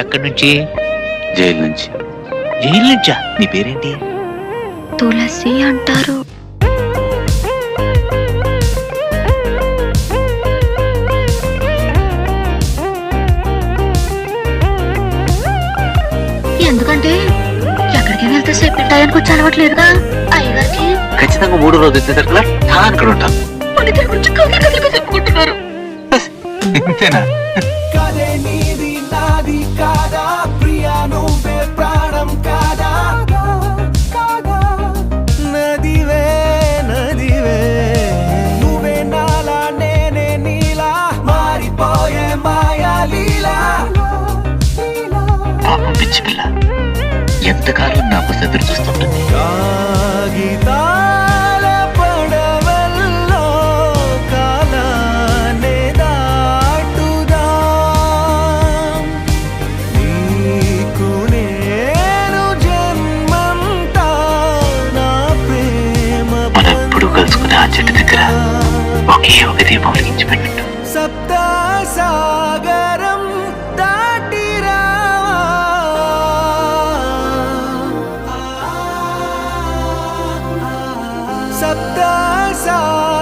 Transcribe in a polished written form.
ఎక్కడి నుంచి? జైలు నుంచి. జైలు నుంచా? నీ పేరేంటి? తులసి అంటారు. ఎందుకంటే ఎక్కడికైనా వెళ్తే సేపు టయానికి వచ్చి అలవాట్లేదుగా అయ్యగారికి. ఖచ్చితంగా 3వ రోజు వచ్చేసరికి అక్కడ ఉంటాం. చెప్పుకుంటున్నారు. ఇంతేనా? పాపం పిచ్చి పిల్ల ఎంతకాలం నా కోసం ఎదురు చూస్తుంటుంది. మనం ఎప్పుడు కలుసుకునే ఆ చెట్టు దగ్గర ఒకే ఒక దీపం వెలిగించి పెట్టినట్టు. సప్తసాగరం దాటి రావా, సప్తసాగరం